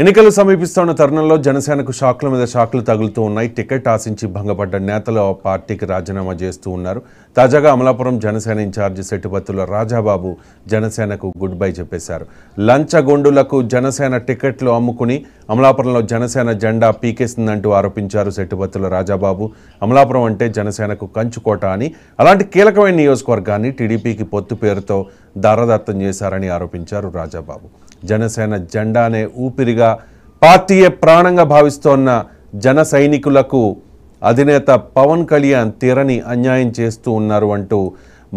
ఎన్నికలు సమీపిస్తున్న తరుణంలో జనసేనకు షాక్ల మీద షాక్లు తగులుతూ ఉన్నాయి. టికెట్ ఆశించి భంగపడ్డ నేతలు ఆ పార్టీకి రాజీనామా చేస్తూ ఉన్నారు. తాజాగా అమలాపురం జనసేన ఇన్ఛార్జి సెట్టిబత్తుల రాజాబాబు జనసేనకు గుడ్ బై చెప్పేశారు. లంచగొండులకు జనసేన టికెట్లు అమ్ముకుని అమలాపురంలో జనసేన జెండా పీకేసిందంటూ ఆరోపించారు సెట్టిబత్తుల రాజాబాబు. అమలాపురం అంటే జనసేనకు కంచుకోట అని, అలాంటి కీలకమైన నియోజకవర్గాన్ని టీడీపీకి పొత్తు పేరుతో దారదత్తం చేశారని ఆరోపించారు రాజాబాబు. జనసేన జెండానే ఊపిరిగా పార్టీయే ప్రాణంగా భావిస్తోన్న జన సైనికులకు అధినేత పవన్ కళ్యాణ్ తీరని అన్యాయం చేస్తూ ఉన్నారు అంటూ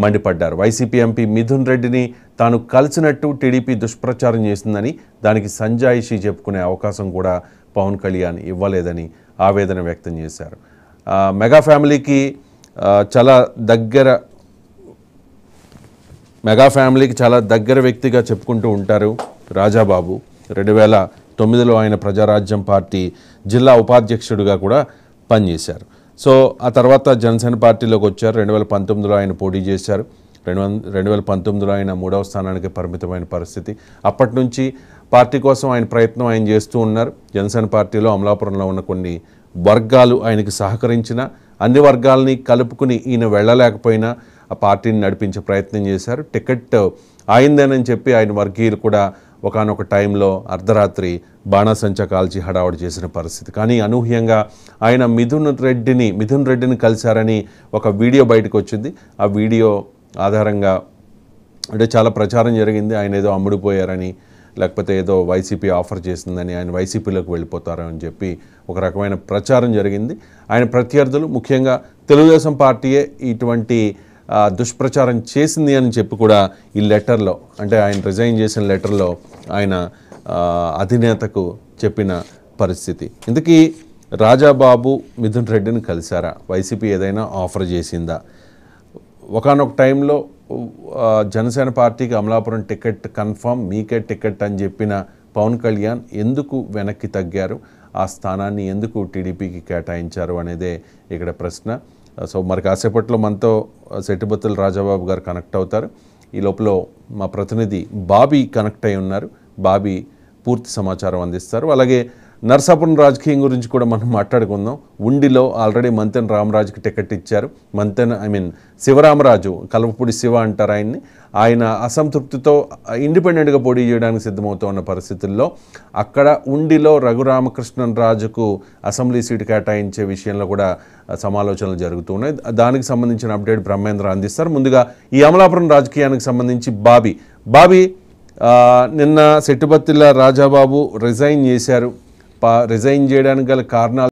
మండిపడ్డారు. వైసీపీ ఎంపీ మిథున్ రెడ్డిని తాను కలిసినట్టు టీడీపీ దుష్ప్రచారం చేసిందని, దానికి సంజాయిషీ చెప్పుకునే అవకాశం కూడా పవన్ కళ్యాణ్ ఇవ్వలేదని ఆవేదన వ్యక్తం చేశారు. మెగా ఫ్యామిలీకి చాలా దగ్గర వ్యక్తిగా చెప్పుకుంటూ ఉంటారు రాజాబాబు. 2009లో ఆయన ప్రజారాజ్యం పార్టీ జిల్లా ఉపాధ్యక్షుడిగా కూడా పనిచేశారు. సో ఆ తర్వాత జనసేన పార్టీలోకి వచ్చారు. 2019లో ఆయన పోటీ చేశారు. 2019లో ఆయన 3వ స్థానానికి పరిమితమైన పరిస్థితి. అప్పటి నుంచి పార్టీ కోసం ఆయన ప్రయత్నం ఆయన చేస్తూ ఉన్నారు. జనసేన పార్టీలో అమలాపురంలో ఉన్న కొన్ని వర్గాలు ఆయనకి సహకరించిన, అన్ని వర్గాలని కలుపుకుని ఈయన వెళ్ళలేకపోయినా ఆ పార్టీని నడిపించే ప్రయత్నం చేశారు. టికెట్ ఆయిందేనని చెప్పి ఆయన వర్గీయులు కూడా ఒకానొక టైంలో అర్ధరాత్రి బాణాసంచా కాల్చి హడావుడి చేసిన పరిస్థితి. కానీ అనూహ్యంగా ఆయన మిథున్ రెడ్డిని కలిశారని ఒక వీడియో బయటకు వచ్చింది. ఆ వీడియో ఆధారంగా అంటే చాలా ప్రచారం జరిగింది. ఆయన ఏదో అమ్ముడిపోయారని, లేకపోతే ఏదో వైసీపీ ఆఫర్ చేసిందని, ఆయన వైసీపీలోకి వెళ్ళిపోతారని చెప్పి ఒక రకమైన ప్రచారం జరిగింది. ఆయన ప్రత్యర్థులు, ముఖ్యంగా తెలుగుదేశం పార్టీయే ఇటువంటి దుష్ప్రచారం చేసింది అని చెప్పి కూడా ఈ లెటర్లో, అంటే ఆయన రిజైన్ చేసిన లెటర్లో ఆయన అధినేతకు చెప్పిన పరిస్థితి. ఇందుకీ రాజాబాబు మిథున్ రెడ్డిని కలిశారా? వైసీపీ ఏదైనా ఆఫర్ చేసిందా? ఒకానొక టైంలో జనసేన పార్టీకి అమలాపురం టికెట్ కన్ఫర్మ్, మీకే టికెట్ అని చెప్పిన పవన్ కళ్యాణ్ ఎందుకు వెనక్కి తగ్గారు? ఆ స్థానాన్ని ఎందుకు టీడీపీకి కేటాయించారు అనేదే ఇక్కడ ప్రశ్న. సో మరి కాసేపట్లో మనతో సెట్టిబత్తుల రాజాబాబు గారు కనెక్ట్ అవుతారు. ఈ లోపల మా ప్రతినిధి బాబీ కనెక్ట్ అయి ఉన్నారు. బాబీ పూర్తి సమాచారం అందిస్తారు. అలాగే నర్సాపురం రాజకీయం గురించి కూడా మనం మాట్లాడుకుందాం. ఉండిలో ఆల్రెడీ మంతెన రామరాజుకి టికెట్ ఇచ్చారు. శివరామరాజు, కల్వపూడి శివ అంటారు ఆయన్ని. ఆయన అసంతృప్తితో ఇండిపెండెంట్గా పోటీ చేయడానికి సిద్ధమవుతున్న పరిస్థితుల్లో అక్కడ ఉండిలో రఘురామకృష్ణన్ రాజుకు అసెంబ్లీ సీటు కేటాయించే విషయంలో కూడా సమాలోచనలు జరుగుతున్నాయి. దానికి సంబంధించిన అప్డేట్ బ్రహ్మేంద్ర అందిస్తారు. ముందుగా ఈ అమలాపురం రాజకీయానికి సంబంధించి బాబీ నిన్న సెట్టిబత్తుల రాజాబాబు రిజైన్ చేశారు. రిజైన్ చేయడానికి గల కారణాలు